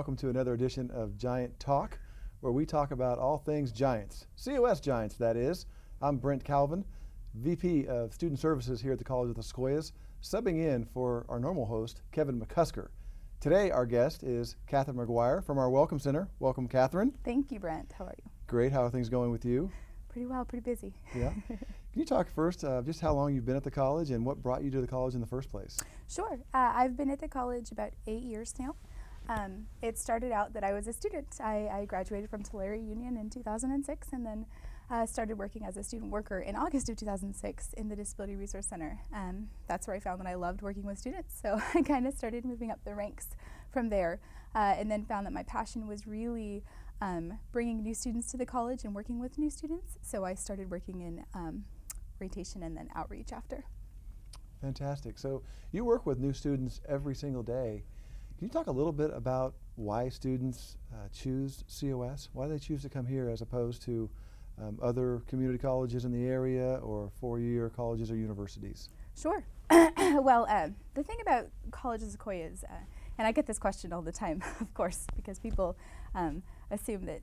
welcome to another edition of Giant Talk, where we talk about all things Giants, COS Giants, that is. I'm Brent Calvin, VP of Student Services here at the College of the Sequoias, subbing in for our normal host, Kevin McCusker. Today, our guest is Catherine McGuire from our Welcome Center. Welcome, Catherine. Thank you, Brent. How are you? Great. How are things going with you? Pretty well, pretty busy. Yeah. Can you talk first just how long you've been at the college and what brought you to the college in the first place? Sure. I've been at the college about 8 years now. It started out that I was a student. I graduated from Tulare Union in 2006 and then started working as a student worker in August of 2006 in the Disability Resource Center. That's where I found that I loved working with students, so I kind of started moving up the ranks from there and then found that my passion was really bringing new students to the college and working with new students, so I started working in orientation and then outreach after. Fantastic. So you work with new students every single day. Can you talk a little bit about why students choose COS, why they choose to come here as opposed to other community colleges in the area or four-year colleges or universities? Sure. Well, the thing about College of Sequoias, and I get this question all the time, of course, because people assume that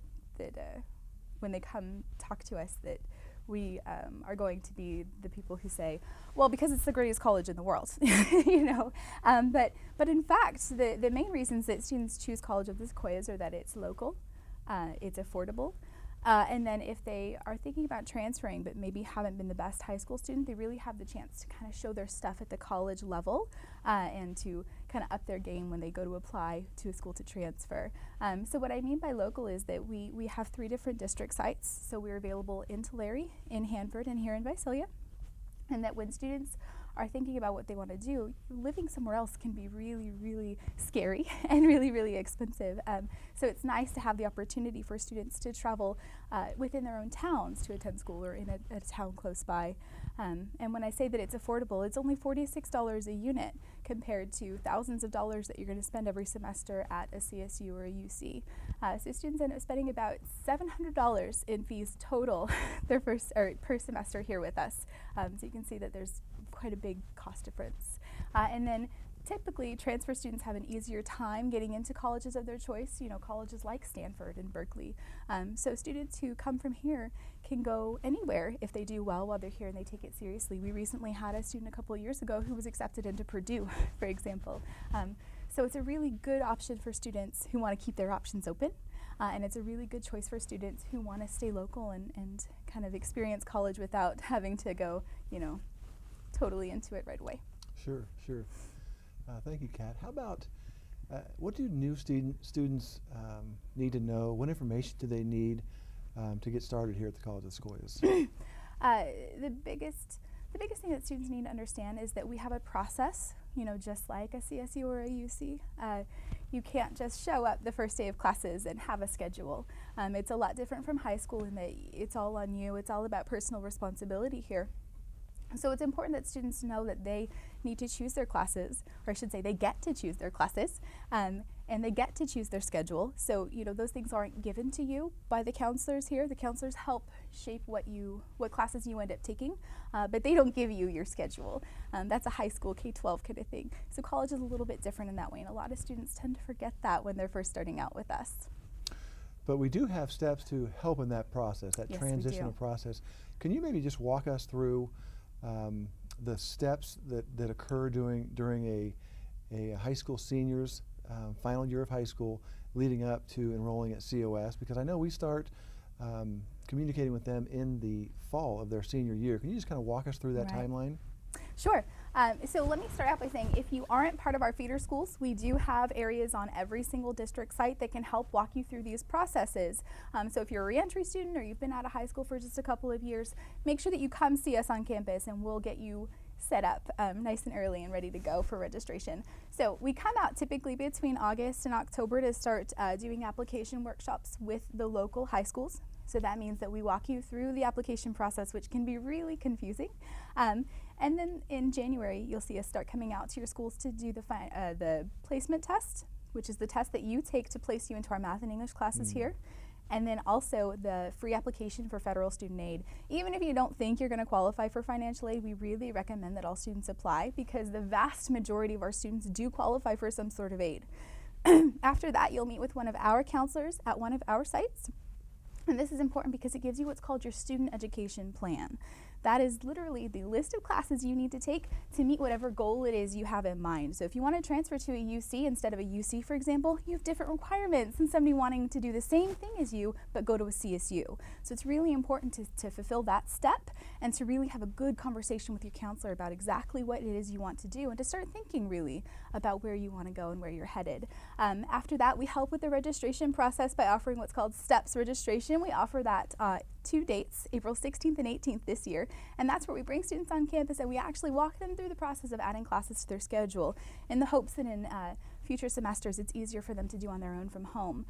when they come talk to us that we are going to be the people who say, well, because it's the greatest college in the world, you know. But in fact, the main reasons that students choose College of the Sequoias are that it's local, it's affordable, and then if they are thinking about transferring but maybe haven't been the best high school student, they really have the chance to kind of show their stuff at the college level and to kind of up their game when they go to apply to a school to transfer. So what I mean by local is that we have 3 different district sites. So we're available in Tulare, in Hanford, and here in Visalia. And that when students are thinking about what they want to do, living somewhere else can be really, really scary and really, really expensive. So it's nice to have the opportunity for students to travel within their own towns to attend school or in a town close by. And when I say that it's affordable, it's only $46 a unit compared to thousands of dollars that you're going to spend every semester at a CSU or a UC. So students end up spending about $700 in fees total their first or per semester here with us. So you can see that there's quite a big cost difference. And then typically transfer students have an easier time getting into colleges of their choice, you know, colleges like Stanford and Berkeley. So students who come from here can go anywhere if they do well while they're here and they take it seriously. We recently had a student a couple of years ago who was accepted into Purdue, for example. So it's a really good option for students who want to keep their options open. And it's a really good choice for students who want to stay local and kind of experience college without having to go, you know, totally into it right away. Sure, sure. Thank you, Kat. How about, what do new students need to know? What information do they need to get started here at the College of the Sequoias? The biggest thing that students need to understand is that we have a process, you know, just like a CSU or a UC. You can't just show up the first day of classes and have a schedule. It's a lot different from high school in that it's all on you. It's all about personal responsibility here. So it's important that students know that they need to choose their classes, or I should say they get to choose their classes, and they get to choose their schedule. So, you know, those things aren't given to you by the counselors here. The counselors help shape what classes you end up taking, but they don't give you your schedule. That's a high school K-12 kind of thing. So college is a little bit different in that way, and a lot of students tend to forget that when they're first starting out with us. But we do have steps to help in that process, that Yes, transitional process. Can you maybe just walk us through the steps that occur during a high school senior's final year of high school leading up to enrolling at COS? Because I know we start communicating with them in the fall of their senior year. Can you just kind of walk us through that timeline? Sure. So let me start out by saying if you aren't part of our feeder schools, we do have areas on every single district site that can help walk you through these processes. So if you're a reentry student or you've been out of high school for just a couple of years, make sure that you come see us on campus and we'll get you set up nice and early and ready to go for registration. So we come out typically between August and October to start doing application workshops with the local high schools. So that means that we walk you through the application process, which can be really confusing. And then in January, you'll see us start coming out to your schools to do the placement test, which is the test that you take to place you into our math and English classes here. And then also the free application for federal student aid. Even if you don't think you're going to qualify for financial aid, we really recommend that all students apply because the vast majority of our students do qualify for some sort of aid. After that, you'll meet with one of our counselors at one of our sites. And this is important because it gives you what's called your student education plan. That is literally the list of classes you need to take to meet whatever goal it is you have in mind. So if you want to transfer to a UC instead of a UC, for example, you have different requirements than somebody wanting to do the same thing as you but go to a CSU. So it's really important to fulfill that step and to really have a good conversation with your counselor about exactly what it is you want to do and to start thinking really about where you want to go and where you're headed. After that, we help with the registration process by offering what's called STEPS registration. We offer that 2 dates, April 16th and 18th this year, and that's where we bring students on campus and we actually walk them through the process of adding classes to their schedule in the hopes that in future semesters it's easier for them to do on their own from home.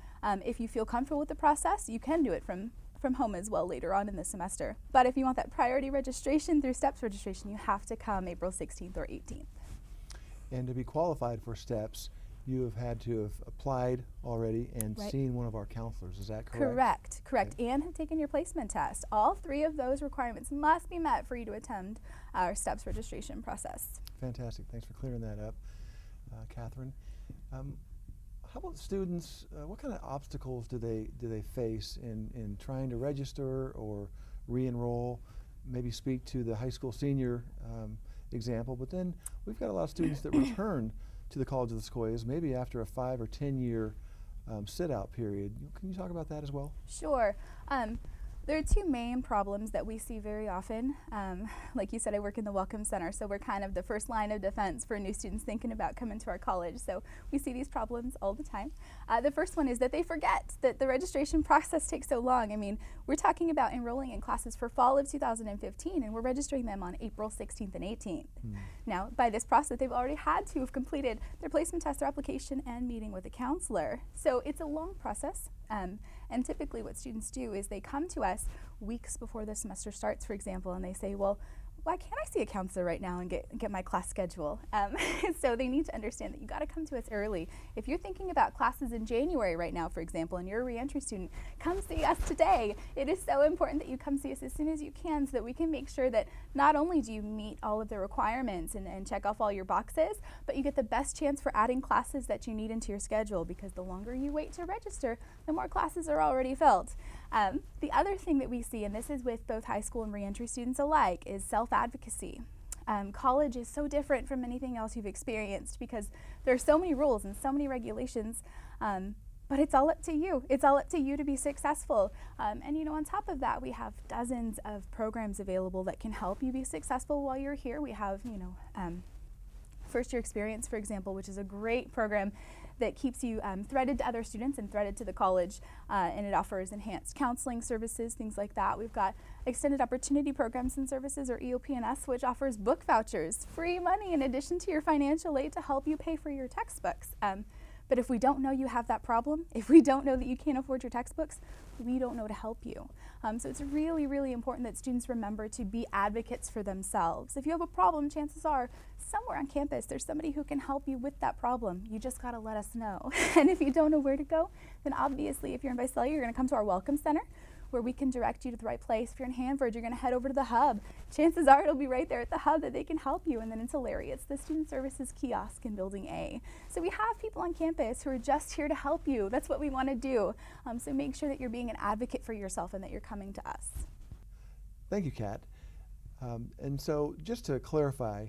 If you feel comfortable with the process, you can do it from home as well later on in the semester. But if you want that priority registration through STEPS registration, you have to come April 16th or 18th. And to be qualified for STEPS, you have had to have applied already and Right. seen one of our counselors. Is that correct? Correct. Okay. And have taken your placement test. All 3 of those requirements must be met for you to attend our STEPS registration process. Fantastic. Thanks for clearing that up, Catherine. How about students? What kind of obstacles do they face in trying to register or re-enroll? Maybe speak to the high school senior example, but then we've got a lot of students that return to the College of the Sequoias, maybe after a 5 or 10 year sit-out period. Can you talk about that as well? Sure. There are 2 main problems that we see very often. Like you said, I work in the Welcome Center, so we're kind of the first line of defense for new students thinking about coming to our college. So we see these problems all the time. The first one is that they forget that the registration process takes so long. I mean, we're talking about enrolling in classes for fall of 2015, and we're registering them on April 16th and 18th. Now, by this process, they've already had to have completed their placement test, their application, and meeting with a counselor. So it's a long process. And typically what students do is they come to us weeks before the semester starts, for example, and they say, well, why can't I see a counselor right now and get my class schedule? So they need to understand that you got to come to us early. If you're thinking about classes in January right now, for example, and you're a reentry student, come see us today. It is so important that you come see us as soon as you can so that we can make sure that not only do you meet all of the requirements and check off all your boxes, but you get the best chance for adding classes that you need into your schedule, because the longer you wait to register, the more classes are already filled. The other thing that we see, and this is with both high school and reentry students alike, is self-advocacy. College is so different from anything else you've experienced because there are so many rules and so many regulations, but it's all up to you. It's all up to you to be successful. And you know, on top of that, we have dozens of programs available that can help you be successful while you're here. We have, First Year Experience, for example, which is a great program that keeps you threaded to other students and threaded to the college, and it offers enhanced counseling services, things like that. We've got Extended Opportunity Programs and Services, or EOP&S, which offers book vouchers, free money in addition to your financial aid to help you pay for your textbooks. But if we don't know you have that problem, if we don't know that you can't afford your textbooks, we don't know to help you. So it's really, really important that students remember to be advocates for themselves. If you have a problem, chances are somewhere on campus there's somebody who can help you with that problem. You just got to let us know. And if you don't know where to go, then obviously if you're in Visalia, you're going to come to our Welcome Center, where we can direct you to the right place. If you're in Hanford, you're going to head over to the hub. Chances are it'll be right there at the hub that they can help you. And then in Tulare, it's the Student Services Kiosk in Building A. So we have people on campus who are just here to help you. That's what we want to do. So make sure that you're being an advocate for yourself and that you're coming to us. Thank you, Kat. And so just to clarify,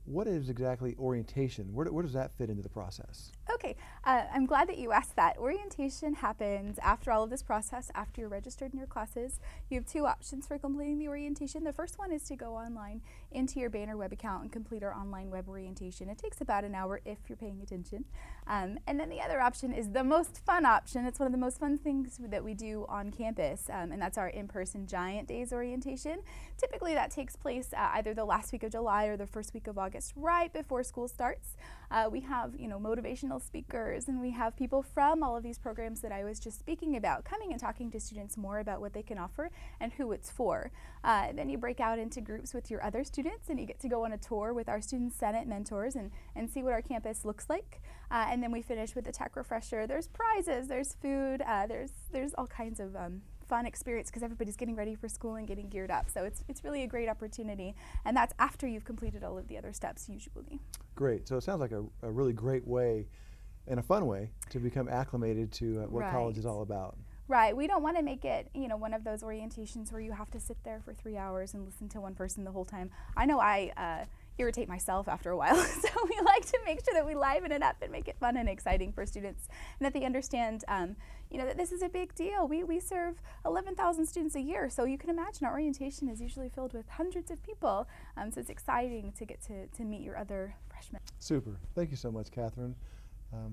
what is exactly orientation? Where does that fit into the process? Okay, I'm glad that you asked that. Orientation happens after all of this process, after you're registered in your classes. You have 2 options for completing the orientation. The first one is to go online into your Banner web account and complete our online web orientation. It takes about an hour if you're paying attention. And then the other option is the most fun option. It's one of the most fun things that we do on campus, and that's our in-person Giant Days orientation. Typically that takes place either the last week of July or the first week of August, right before school starts. We have, motivational speakers, and we have people from all of these programs that I was just speaking about coming and talking to students more about what they can offer and who it's for. Then you break out into groups with your other students, and you get to go on a tour with our Student Senate mentors and see what our campus looks like. And then we finish with a tech refresher. There's prizes, there's food, there's all kinds of fun experience because everybody's getting ready for school and getting geared up. So it's really a great opportunity, and that's after you've completed all of the other steps usually. Great. So it sounds like a really great way in a fun way, to become acclimated to what college is Right. all about. Right. We don't want to make it, one of those orientations where you have to sit there for 3 hours and listen to one person the whole time. I know I irritate myself after a while, so we like to make sure that we liven it up and make it fun and exciting for students, and that they understand, that this is a big deal. We serve 11,000 students a year, so you can imagine our orientation is usually filled with hundreds of people. So it's exciting to get to meet your other freshmen. Super. Thank you so much, Catherine,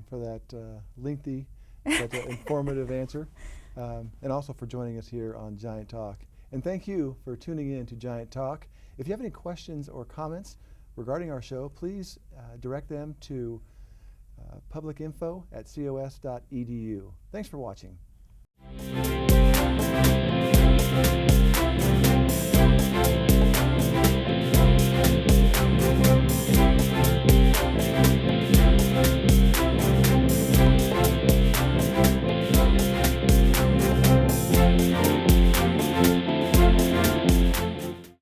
for that lengthy but informative answer, and also for joining us here on Giant Talk. And thank you for tuning in to Giant Talk. If you have any questions or comments regarding our show, please direct them to publicinfo@cos.edu. Thanks for watching.